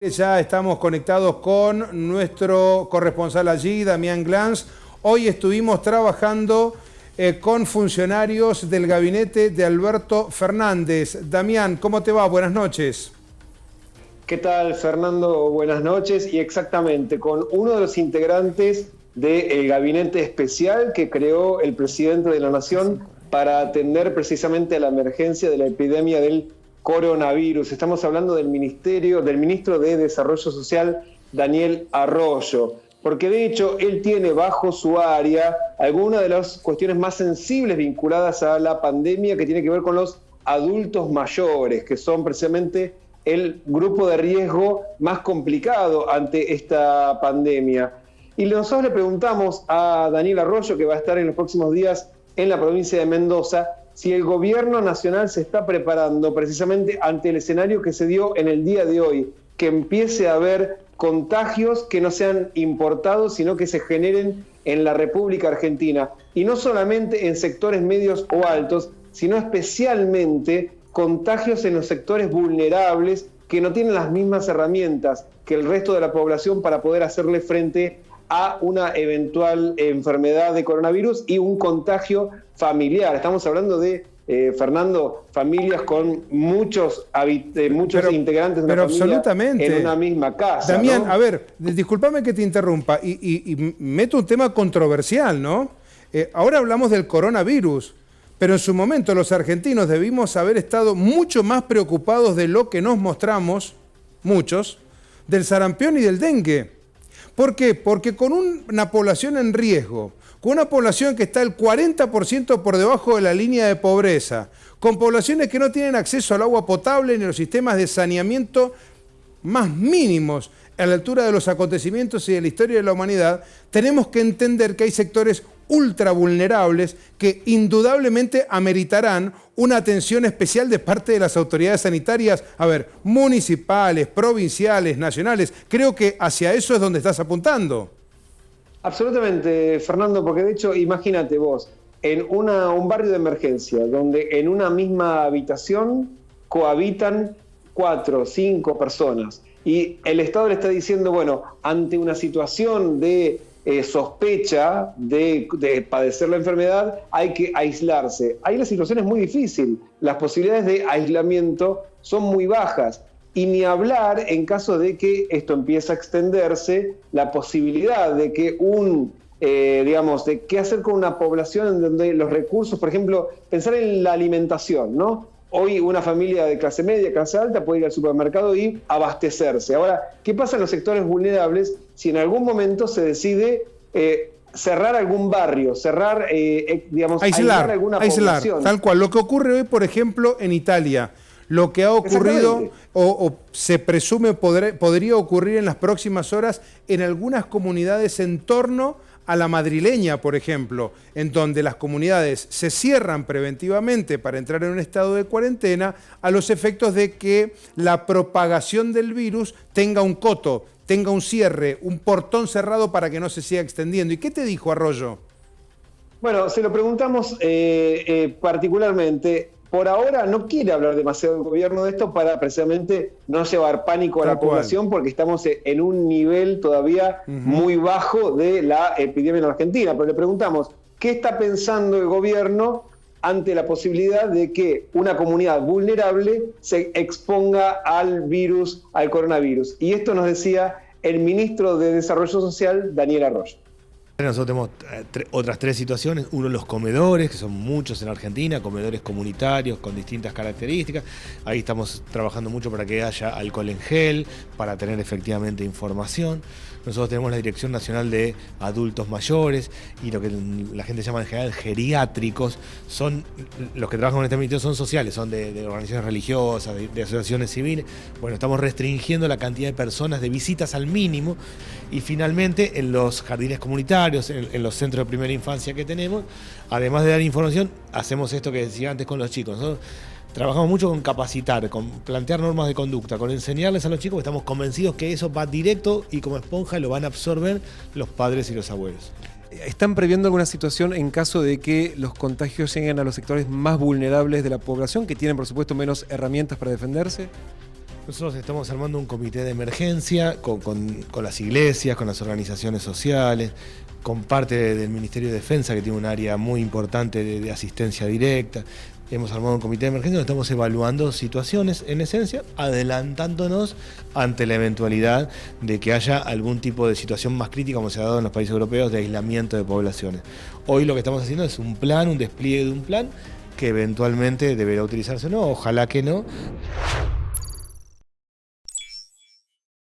Ya estamos conectados con nuestro corresponsal allí, Damián Glanz. Hoy estuvimos trabajando con funcionarios del gabinete de Alberto Fernández. Damián, ¿cómo te va? Buenas noches. ¿Qué tal, Fernando? Buenas noches. Y exactamente, con uno de los integrantes del gabinete especial que creó el presidente de la Nación para atender precisamente a la emergencia de la epidemia del coronavirus. Estamos hablando del ministro de Desarrollo Social, Daniel Arroyo, porque de hecho él tiene bajo su área algunas de las cuestiones más sensibles vinculadas a la pandemia, que tiene que ver con los adultos mayores, que son precisamente el grupo de riesgo más complicado ante esta pandemia. Y nosotros le preguntamos a Daniel Arroyo, que va a estar en los próximos días en la provincia de Mendoza, si el gobierno nacional se está preparando precisamente ante el escenario que se dio en el día de hoy, que empiece a haber contagios que no sean importados, sino que se generen en la República Argentina. Y no solamente en sectores medios o altos, sino especialmente contagios en los sectores vulnerables que no tienen las mismas herramientas que el resto de la población para poder hacerle frente a una eventual enfermedad de coronavirus y un contagio familiar. Estamos hablando de, Fernando, familias con muchos integrantes de una familia absolutamente en una misma casa. Damián, ¿no? a ver, discúlpame que te interrumpa y meto un tema controversial, ¿no? Ahora hablamos del coronavirus, pero en su momento los argentinos debimos haber estado mucho más preocupados de lo que nos mostramos, muchos, del sarampión y del dengue. ¿Por qué? Porque con una población en riesgo, con una población que está el 40% por debajo de la línea de pobreza, con poblaciones que no tienen acceso al agua potable ni a los sistemas de saneamiento más mínimos a la altura de los acontecimientos y de la historia de la humanidad, tenemos que entender que hay sectores ultra vulnerables que indudablemente ameritarán una atención especial de parte de las autoridades sanitarias, municipales, provinciales, nacionales. Creo que hacia eso es donde estás apuntando. Absolutamente, Fernando, porque de hecho, imagínate vos, en un barrio de emergencia, donde en una misma habitación cohabitan 4 o 5 personas, y el Estado le está diciendo, bueno, ante una situación de sospecha de padecer la enfermedad, hay que aislarse. Ahí la situación es muy difícil, las posibilidades de aislamiento son muy bajas. Y ni hablar en caso de que esto empiece a extenderse, la posibilidad de que de qué hacer con una población en donde los recursos, por ejemplo, pensar en la alimentación, ¿no? Hoy una familia de clase media, clase alta puede ir al supermercado y abastecerse. Ahora, ¿qué pasa en los sectores vulnerables si en algún momento se decide cerrar algún barrio, aislar alguna población? Tal cual. Lo que ocurre hoy, por ejemplo, en Italia, lo que ha ocurrido o se presume podría ocurrir en las próximas horas en algunas comunidades en torno a la madrileña, por ejemplo, en donde las comunidades se cierran preventivamente para entrar en un estado de cuarentena a los efectos de que la propagación del virus tenga un coto, tenga un cierre, un portón cerrado para que no se siga extendiendo. ¿Y qué te dijo Arroyo? Bueno, se lo preguntamos particularmente. Por ahora no quiere hablar demasiado el gobierno de esto para precisamente no llevar pánico a la población, porque estamos en un nivel todavía muy bajo de la epidemia en Argentina. Pero le preguntamos, ¿qué está pensando el gobierno ante la posibilidad de que una comunidad vulnerable se exponga al coronavirus? Y esto nos decía el ministro de Desarrollo Social, Daniel Arroyo. Nosotros tenemos otras 3 situaciones. Uno, los comedores, que son muchos en Argentina, comedores comunitarios con distintas características. Ahí estamos trabajando mucho para que haya alcohol en gel, para tener efectivamente información. Nosotros tenemos la Dirección Nacional de Adultos Mayores y lo que la gente llama en general geriátricos. Son los que trabajan en este ministerio, son sociales, son de organizaciones religiosas, de asociaciones civiles. Bueno, estamos restringiendo la cantidad de personas, de visitas al mínimo. Y finalmente, en los jardines comunitarios, en los centros de primera infancia que tenemos, además de dar información, hacemos esto que decía antes con los chicos. Nosotros trabajamos mucho con capacitar, con plantear normas de conducta, con enseñarles a los chicos, que estamos convencidos que eso va directo y como esponja lo van a absorber los padres y los abuelos. ¿Están previendo alguna situación en caso de que los contagios lleguen a los sectores más vulnerables de la población, que tienen por supuesto menos herramientas para defenderse? Nosotros estamos armando un comité de emergencia con las iglesias, con las organizaciones sociales, con parte del Ministerio de Defensa, que tiene un área muy importante de asistencia directa. Hemos armado un comité de emergencia donde estamos evaluando situaciones, en esencia, adelantándonos ante la eventualidad de que haya algún tipo de situación más crítica, como se ha dado en los países europeos, de aislamiento de poblaciones. Hoy lo que estamos haciendo es un plan, un despliegue de un plan, que eventualmente deberá utilizarse o no, ojalá que no.